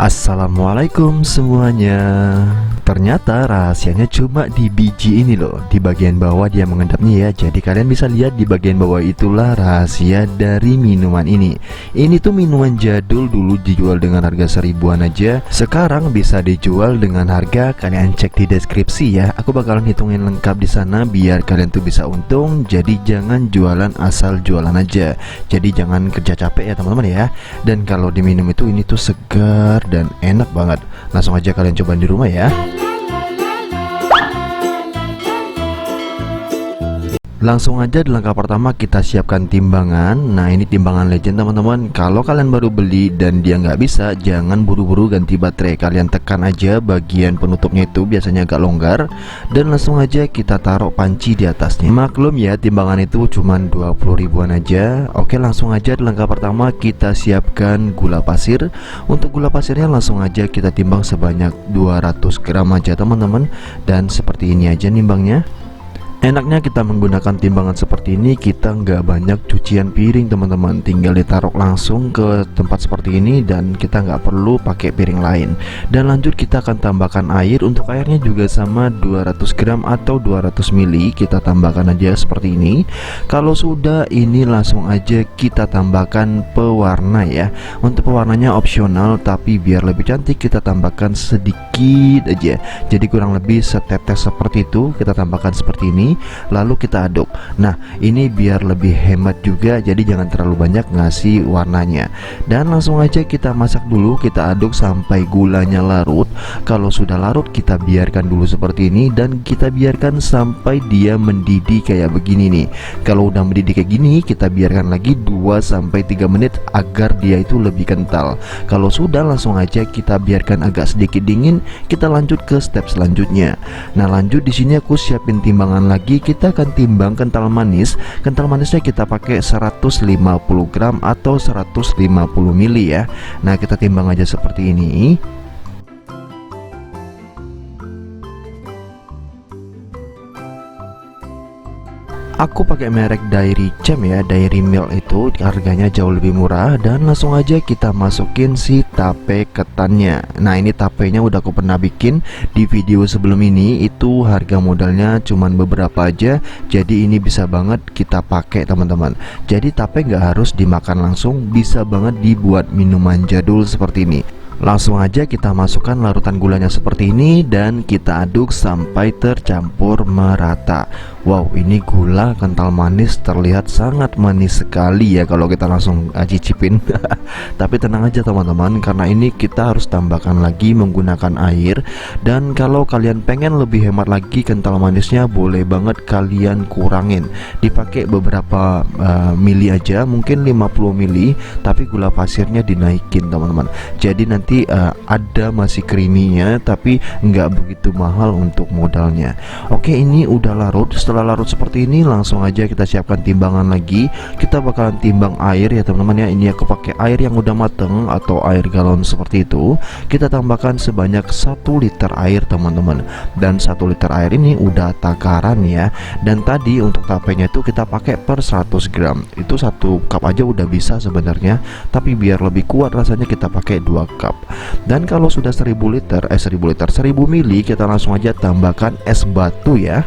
Assalamualaikum semuanya. Ternyata rahasianya cuma di biji ini loh. Di bagian bawah dia mengendapnya ya. Jadi kalian bisa lihat di bagian bawah itulah rahasia dari minuman ini. Ini tuh minuman jadul, dulu dijual dengan harga 1000-an aja. Sekarang bisa dijual dengan harga, kalian cek di deskripsi ya. Aku bakalan hitungin lengkap di sana biar kalian tuh bisa untung. Jadi jangan jualan asal jualan aja. Jadi jangan kerja capek ya teman-teman ya. Dan kalau diminum itu ini tuh segar dan enak banget. Langsung aja kalian coba di rumah ya. Langsung aja di langkah pertama kita siapkan timbangan. Nah ini timbangan legend teman-teman. Kalau kalian baru beli dan dia nggak bisa, jangan buru-buru ganti baterai. Kalian tekan aja bagian penutupnya itu, biasanya agak longgar. Dan langsung aja kita taruh panci di atasnya. Maklum ya, timbangan itu cuma 20 ribuan aja. Oke, langsung aja di langkah pertama kita siapkan gula pasir. Untuk gula pasirnya langsung aja kita timbang sebanyak 200 gram aja teman-teman. Dan seperti ini aja nimbangnya. Enaknya kita menggunakan timbangan seperti ini, kita nggak banyak cucian piring teman-teman, tinggal ditaruh langsung ke tempat seperti ini dan kita nggak perlu pakai piring lain. Dan lanjut kita akan tambahkan air. Untuk airnya juga sama 200 gram atau 200 ml, kita tambahkan aja seperti ini. Kalau sudah, ini langsung aja kita tambahkan pewarna ya. Untuk pewarnanya opsional, tapi biar lebih cantik kita tambahkan sedikit aja. Jadi kurang lebih setetes seperti itu kita tambahkan seperti ini. Lalu kita aduk. Nah ini biar lebih hemat juga, jadi jangan terlalu banyak ngasih warnanya. Dan langsung aja kita masak dulu, kita aduk sampai gulanya larut. Kalau sudah larut kita biarkan dulu seperti ini. Dan kita biarkan sampai dia mendidih kayak begini nih. Kalau udah mendidih kayak gini, kita biarkan lagi 2-3 menit agar dia itu lebih kental. Kalau sudah, langsung aja kita biarkan agak sedikit dingin. Kita lanjut ke step selanjutnya. Nah lanjut di sini aku siapin timbangan lagi. Kita akan timbang kental manis. Kental manisnya kita pakai 150 gram atau 150 ml ya. Nah kita timbang aja seperti ini. Aku pakai merek Dairy Champ ya, Dairy Milk itu harganya jauh lebih murah. Dan langsung aja kita masukin si tape ketannya. Nah ini tapenya udah aku pernah bikin di video sebelum ini, itu harga modalnya cuman beberapa aja. Jadi ini bisa banget kita pakai teman-teman. Jadi tape nggak harus dimakan langsung, bisa banget dibuat minuman jadul seperti ini. Langsung aja kita masukkan larutan gulanya seperti ini dan kita aduk sampai tercampur merata. Wow, ini gula kental manis terlihat sangat manis sekali ya kalau kita langsung cicipin. Tapi tenang aja teman-teman, karena ini kita harus tambahkan lagi menggunakan air. Dan kalau kalian pengen lebih hemat lagi kental manisnya, boleh banget kalian kurangin. Dipakai beberapa mili aja, mungkin 50 mili, tapi gula pasirnya dinaikin teman-teman. Jadi nanti ada masih creamy-nya, tapi nggak begitu mahal untuk modalnya. Oke, ini udah larut. Setelah larut seperti ini, langsung aja kita siapkan timbangan lagi. Kita bakalan timbang air ya teman-teman ya. Ini aku pakai air yang udah mateng atau air galon seperti itu. Kita tambahkan sebanyak 1 liter air teman-teman. Dan 1 liter air ini udah takaran ya. Dan tadi untuk tapenya itu kita pakai per 100 gram. Itu 1 cup aja udah bisa sebenarnya. Tapi biar lebih kuat rasanya kita pakai 2 cup. Dan kalau sudah 1000 mili, kita langsung aja tambahkan es batu ya.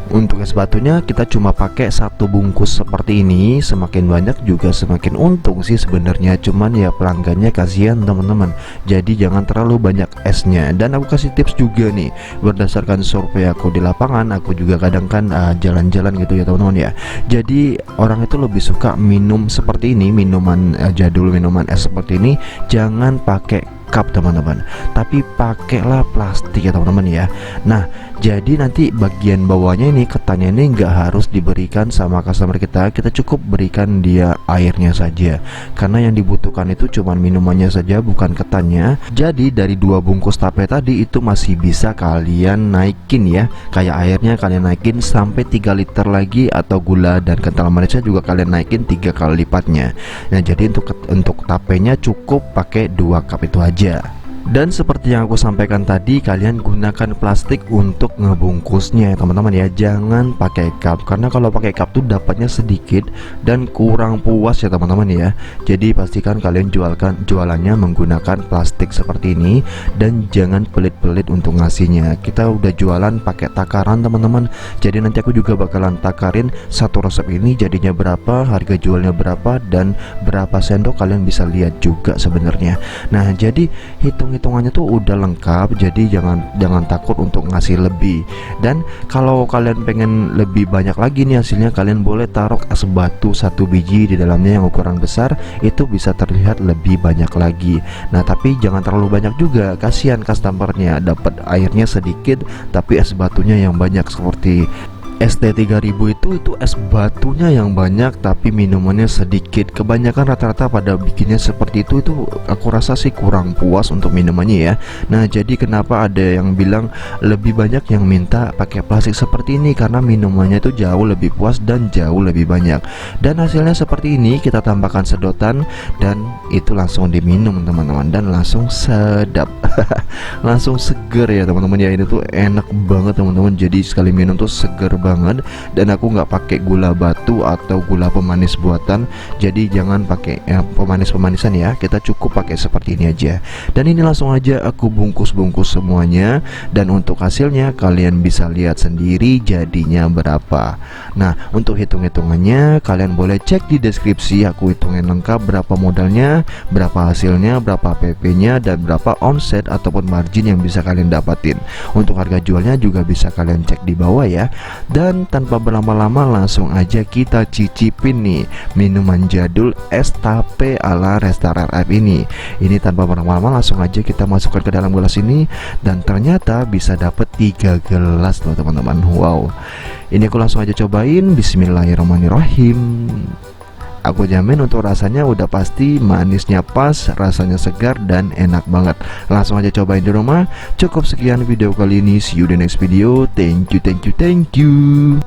Untuk es batunya kita cuma pakai 1 bungkus seperti ini. Semakin banyak juga semakin untung sih sebenarnya. Cuman ya pelanggannya kasihan teman-teman. Jadi jangan terlalu banyak esnya. Dan aku kasih tips juga nih, berdasarkan survei aku di lapangan. Aku juga kadang kan jalan-jalan gitu ya teman-teman ya. Jadi orang itu lebih suka minum seperti ini, minuman jadul, minuman es seperti ini. Jangan pakai cup teman-teman, tapi pakailah plastik ya teman-teman ya. Nah jadi nanti bagian bawahnya ini, ketannya ini nggak harus diberikan sama customer kita. Kita cukup berikan dia airnya saja, karena yang dibutuhkan itu cuma minumannya saja, bukan ketannya. Jadi dari 2 bungkus tape tadi itu masih bisa kalian naikin ya. Kayak airnya kalian naikin sampai 3 liter lagi, atau gula dan kental manisnya juga kalian naikin 3 kali lipatnya. Nah jadi untuk tapenya cukup pakai 2 cup itu aja. Dan seperti yang aku sampaikan tadi, kalian gunakan plastik untuk ngebungkusnya ya teman-teman ya. Jangan pakai cup, karena kalau pakai cup tuh dapatnya sedikit dan kurang puas ya teman-teman ya. Jadi pastikan kalian jualannya menggunakan plastik seperti ini, dan jangan pelit-pelit untuk ngasihnya. Kita udah jualan pakai takaran teman-teman. Jadi nanti aku juga bakalan takarin satu resep ini jadinya berapa, harga jualnya berapa, dan berapa sendok kalian bisa lihat juga sebenarnya. Nah, jadi hitungannya tuh udah lengkap, jadi jangan takut untuk ngasih lebih. Dan kalau kalian pengen lebih banyak lagi nih hasilnya, kalian boleh taruh es batu 1 biji di dalamnya yang ukuran besar, itu bisa terlihat lebih banyak lagi. Nah, tapi jangan terlalu banyak juga, kasihan customernya dapat airnya sedikit tapi es batunya yang banyak. Seperti ST3000 itu es batunya yang banyak tapi minumannya sedikit. Kebanyakan rata-rata pada bikinnya seperti itu aku rasa sih kurang puas untuk minumannya ya. Nah, jadi kenapa ada yang bilang lebih banyak yang minta pakai plastik seperti ini, karena minumannya itu jauh lebih puas dan jauh lebih banyak. Dan hasilnya seperti ini, kita tambahkan sedotan dan itu langsung diminum teman-teman, dan langsung sedap. Langsung seger ya teman-teman ya. Ini tuh enak banget teman-teman, jadi sekali minum tuh seger banget. Dan aku nggak pakai gula batu atau gula pemanis buatan, jadi jangan pakai pemanis-pemanisan ya, kita cukup pakai seperti ini aja. Dan ini langsung aja aku bungkus semuanya, dan untuk hasilnya kalian bisa lihat sendiri jadinya berapa. Nah, untuk hitung-hitungannya kalian boleh cek di deskripsi, aku hitungin lengkap berapa modalnya, berapa hasilnya, berapa PP nya, dan berapa omset ataupun margin yang bisa kalian dapatin. Untuk harga jualnya juga bisa kalian cek di bawah ya. Dan tanpa berlama-lama langsung aja kita cicipin nih minuman jadul es tape ala Resta RRF ini. Ini tanpa berlama-lama langsung aja kita masukkan ke dalam gelas ini, dan ternyata bisa dapet 3 gelas loh teman-teman. Wow, ini aku langsung aja cobain. Bismillahirrahmanirrahim. Aku jamin untuk rasanya udah pasti manisnya pas, rasanya segar dan enak banget. Langsung aja cobain di rumah. Cukup sekian video kali ini, see you the next video. Thank you.